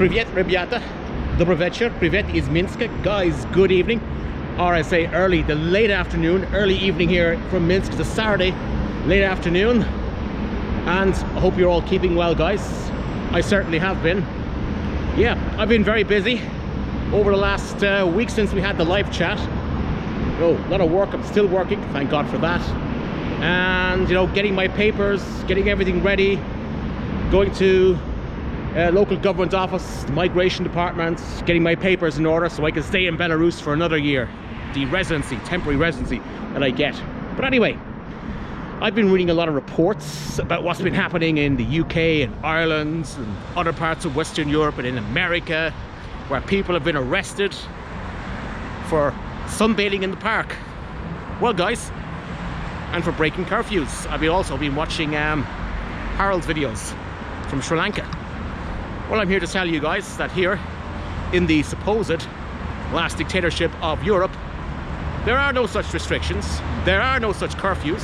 Привет, ребята. Добрый вечер. Привет из Minsk. Guys, good evening. Or I say early, the late afternoon, early evening here from Minsk. It's a Saturday, late afternoon. And I hope you're all keeping well, guys. I certainly have been. Yeah, I've been very busy over the last week since we had the live chat. Oh, a lot of work. I'm still working, thank God for that. And, you know, getting my papers, getting everything ready, going to local government office, the migration department, getting my papers in order so I can stay in Belarus for another year. The residency, temporary residency that I get. But anyway, I've been reading a lot of reports about what's been happening in the UK and Ireland and other parts of Western Europe and in America, where people have been arrested for sunbathing in the park. Well, guys, and for breaking curfews. I've also been watching Harold's videos from Sri Lanka. Well, I'm here to tell you guys that here in the supposed last dictatorship of Europe, there are no such restrictions, there are no such curfews,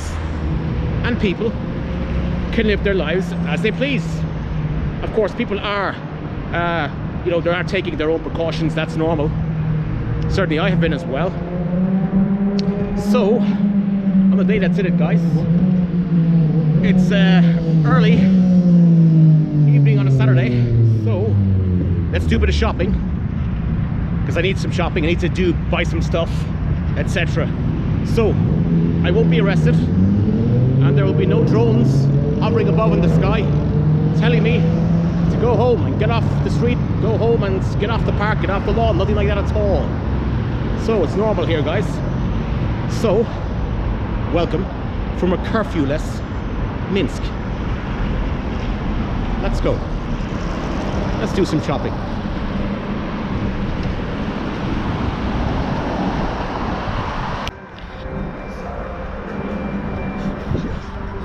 and people can live their lives as they please. Of course, people are, you know, they are taking their own precautions, that's normal. Certainly I have been as well. So, on the day that's in it, guys, it's early evening on a Saturday, so let's do a bit of shopping, because I need some shopping, I need to buy some stuff, etc. So, I won't be arrested, and there will be no drones hovering above in the sky telling me to go home and get off the street, go home and get off the park, get off the lawn, nothing like that at all. So it's normal here, guys. So, welcome from a curfew-less Minsk. Let's go. Let's do some shopping.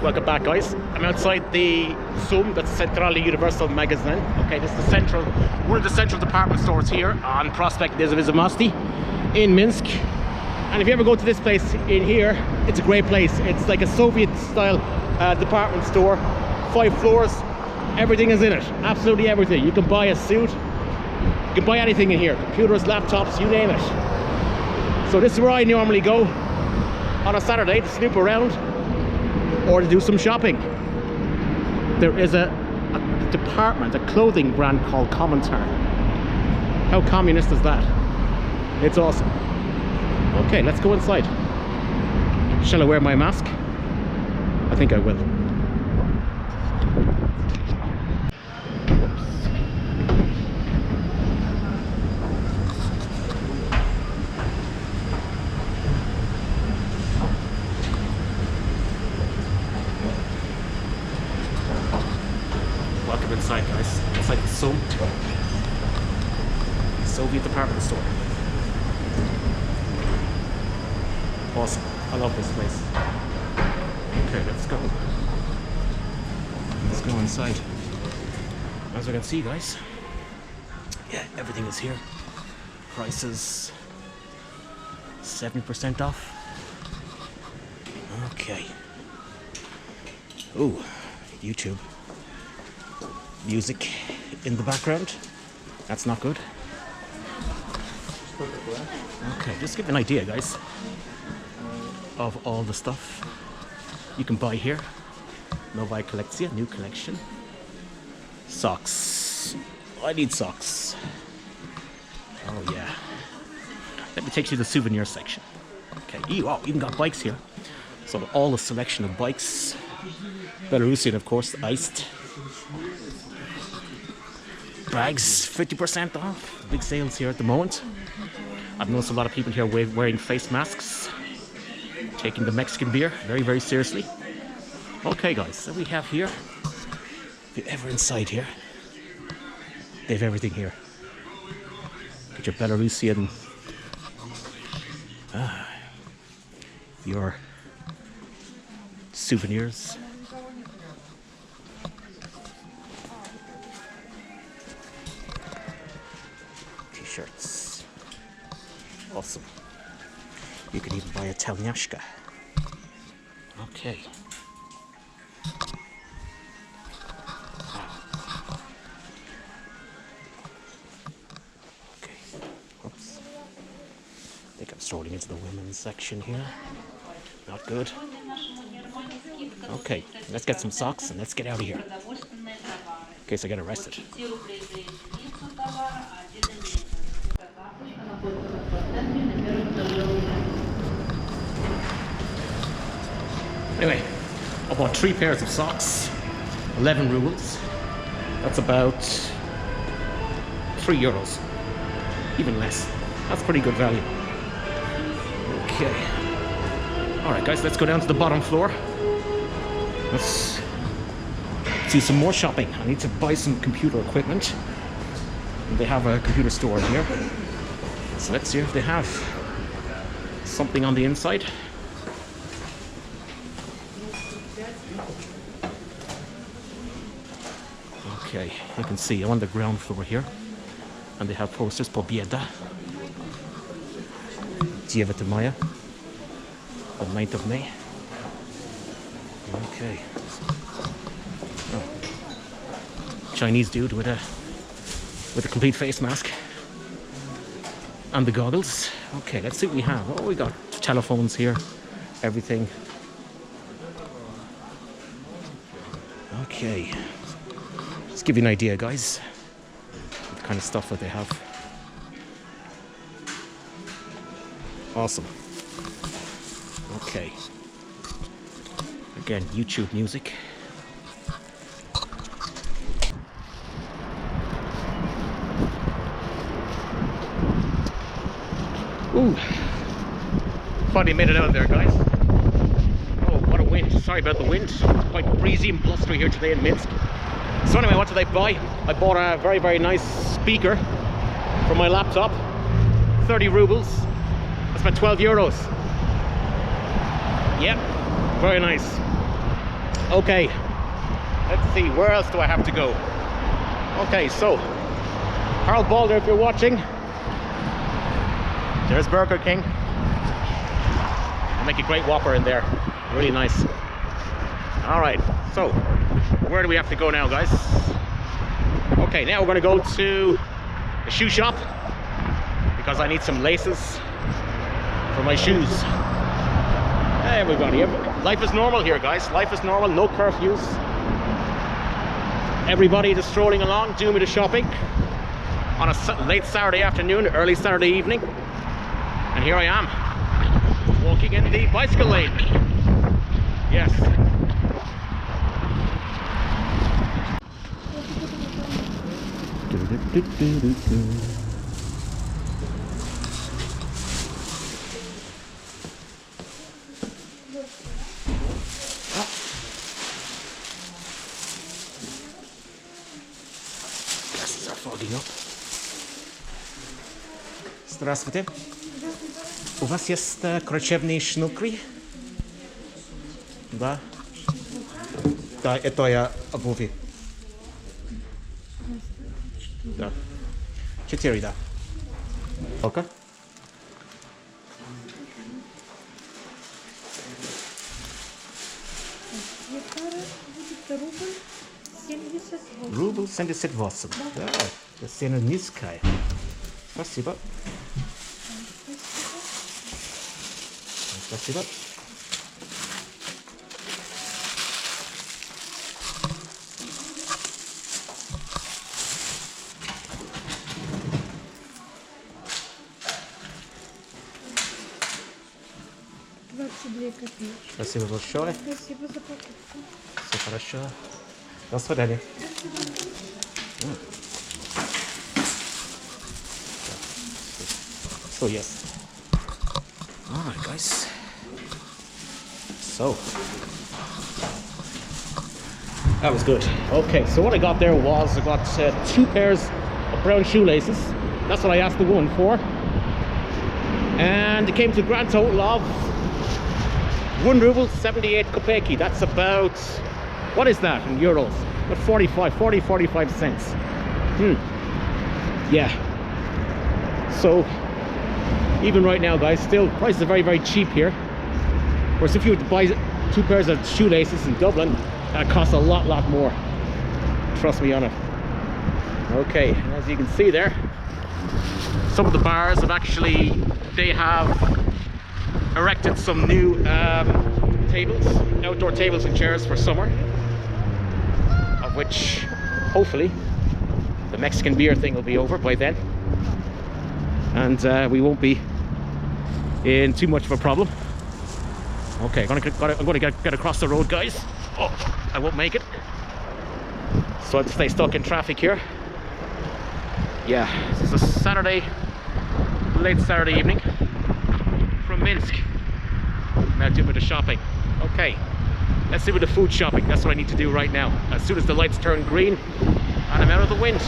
Welcome back, guys. I'm outside the SUM, that's Centrale Universal Magazine. Okay, this is the central, one of the central department stores here on Prospect Nezavisimosti in Minsk. And if you ever go to this place in here, it's a great place. It's like a Soviet-style department store, 5 floors, everything is in it, absolutely everything. You can buy a suit, you can buy anything in here, computers, laptops, you name it. So this is where I normally go on a Saturday to snoop around or to do some shopping. There is a department, a clothing brand called Commentar. How communist is that? It's awesome. Okay, let's go inside. Shall I wear my mask? I think I will. Welcome inside, guys. Inside the SUM, Soviet department store. Awesome. I love this place. Okay, let's go. Let's go inside. As you can see, guys, yeah, everything is here. Prices 70% off. Okay. Ooh, YouTube. Music in the background. That's not good. Okay, just give an idea, guys, of all the stuff you can buy here. Novaya Kolekcja, new collection. Socks. I need socks. Oh yeah. Let me take you to the souvenir section. Okay, wow, even got bikes here. So all the selection of bikes. Belarusian, of course, iced. Bags, 50% off. Big sales here at the moment. I've noticed a lot of people here wearing face masks, taking the Mexican beer very, very seriously. Okay, guys, so we have here, if you're ever inside here, they have everything here. Get your Belarusian, your souvenirs. T-shirts. Awesome. You can even buy a telnyashka. Okay. strolling into the women's section here. Not good. Okay, let's get some socks and let's get out of here. In case I get arrested. Anyway, I bought 3 pairs of socks, 11 rubles. That's about €3. Even less. That's pretty good value. Okay. Alright guys, let's go down to the bottom floor. Let's do some more shopping. I need to buy some computer equipment. They have a computer store in here. So let's see if they have something on the inside. Okay, you can see I'm on the ground floor here. And they have posters, Pobieda, 9 Maya, the 9th of May. Okay. Oh. Chinese dude with a complete face mask. And the goggles. Okay, let's see what we have. Oh, we got telephones here, everything. Okay. Just give you an idea, guys. The kind of stuff that they have. Awesome. Okay. Again, YouTube music. Ooh. Finally made it out there, guys. Oh, what a wind. Sorry about the wind. It's quite breezy and blustery here today in Minsk. So anyway, what did I buy? I bought a very, very nice speaker for my laptop. 30 rubles. That's about €12. Yep, very nice. Okay, let's see, where else do I have to go? Okay, so, Harald Balder, if you're watching, there's Burger King. I'll make a great Whopper in there. Really nice. Alright, so, where do we have to go now, guys? Okay, now we're going to go to the shoe shop because I need some laces for my shoes. Hey, everybody, life is normal here, guys. Life is normal, no curfews. Everybody just strolling along, doing a bit of shopping on a late Saturday afternoon, early Saturday evening. And here I am, walking in the bicycle lane. Yes. Glasses are fogging up. Здравствуйте. У вас есть крочевные шнурки? Да. Да, это я обуви. Да. 4, да. Сколько? Рубль 78. Да, это цена низкая. Спасибо. Спасибо. Спасибо большое. Спасибо за покупку. Все хорошо. До свидания. So yes. Alright guys. So that was good. Okay, so what I got there was I got 2 pairs of brown shoelaces. That's what I asked the woman for. And it came to a grand total of 1 ruble 78 kopeki. That's about, what is that in euros? About 45 cents. Yeah. So even right now, guys, still prices are very, very cheap here. Of course, if you were to buy 2 pairs of shoelaces in Dublin, that costs a lot more. Trust me on it. Okay, as you can see there, some of the bars have actually they have erected some new tables, outdoor tables and chairs for summer, of which hopefully the Mexican beer thing will be over by then, and we won't be in too much of a problem. Okay, I'm gonna get across the road, guys. Oh, I won't make it, so I'll stay stuck in traffic here. Yeah, this is a Saturday, late Saturday evening from Minsk. Now do a bit of shopping. Okay, let's do a bit of food shopping. That's what I need to do right now. As soon as the lights turn green and I'm out of the wind.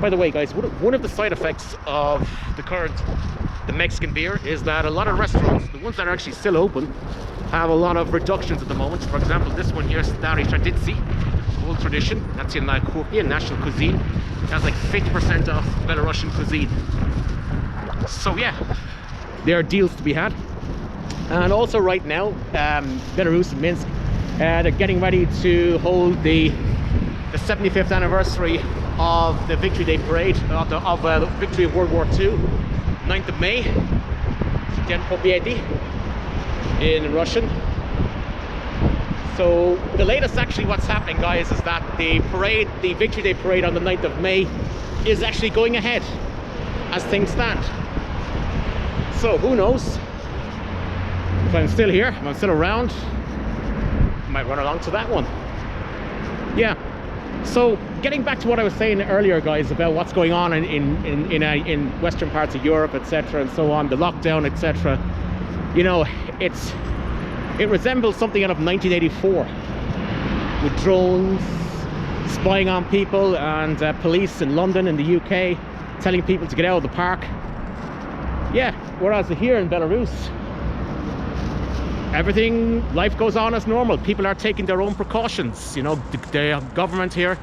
By the way, guys, one of the side effects of the Mexican beer is that a lot of restaurants, the ones that are actually still open, have a lot of reductions at the moment. For example, this one here, Stary Tradici, Old Tradition, that's in Kurfew, national cuisine. It has like 50% off Belarusian cuisine. So yeah, there are deals to be had. And also right now, Belarus and Minsk, they're getting ready to hold the 75th anniversary of the Victory Day Parade, of the victory of World War II, 9th of May, Dzień Pobiedy in Russian. So the latest, actually, what's happening, guys, is that the parade, the Victory Day Parade on the 9th of May is actually going ahead as things stand. So who knows, if I'm still here, if I'm still around, I might run along to that one. Yeah. So getting back to what I was saying earlier, guys, about what's going on in western parts of Europe, etc., and so on, the lockdown, etc., you know, it resembles something out of 1984, with drones spying on people, and police in London and the UK telling people to get out of the park. Yeah, whereas here in Belarus, life goes on as normal. People are taking their own precautions. You know, the government here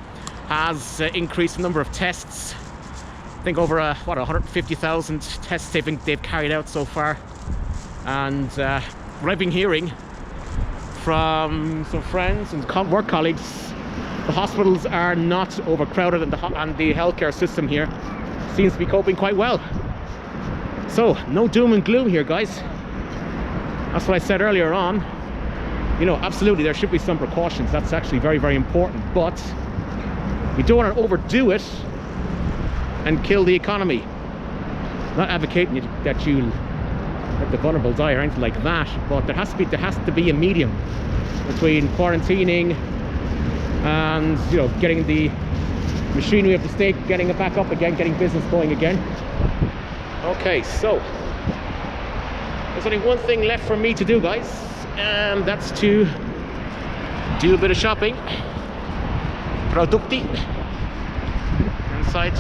has increased the number of tests. I think over 150,000 tests they've carried out so far. And what I've been hearing from some friends and work colleagues, the hospitals are not overcrowded, and the healthcare system here seems to be coping quite well. So no doom and gloom here, guys. That's what I said earlier on. You know, absolutely there should be some precautions. That's actually very, very important. But we don't want to overdo it and kill the economy. I'm not advocating that you let the vulnerable die or anything like that, but there has to be a medium between quarantining and, you know, getting the machinery of the state, getting it back up again, getting business going again. Okay, so there's only one thing left for me to do, guys, and that's to do a bit of shopping. Produkty inside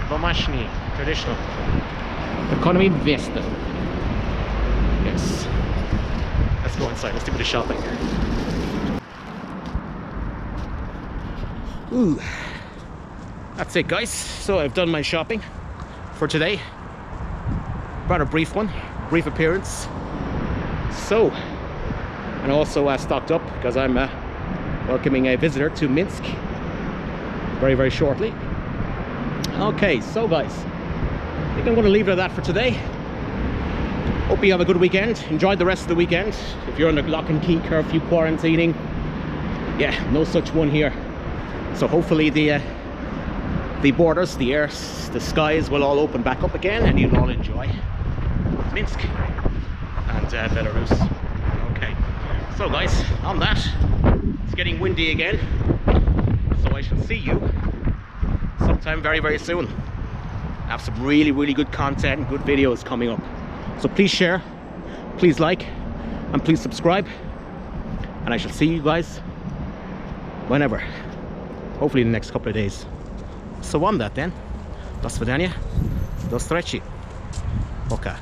Domashny, traditional economy Vesta. Yes, let's go inside, let's do a bit of shopping. Ooh, that's it, guys. So I've done my shopping for today. Rather brief one, brief appearance. So, and also stocked up because I'm welcoming a visitor to Minsk very, very shortly. Okay, so guys, I think I'm going to leave it at that for today. Hope you have a good weekend. Enjoy the rest of the weekend. If you're on the lock and key curfew quarantining, yeah, no such one here. So hopefully the borders, the air, the skies will all open back up again, and you'll all enjoy Minsk and Belarus. Okay, so guys, on that, it's getting windy again, so I shall see you sometime very, very soon. I have some really, really good content and good videos coming up, so please share, please like, and please subscribe, and I shall see you guys whenever, hopefully in the next couple of days. So on that then, do svidania, do встречи, пока.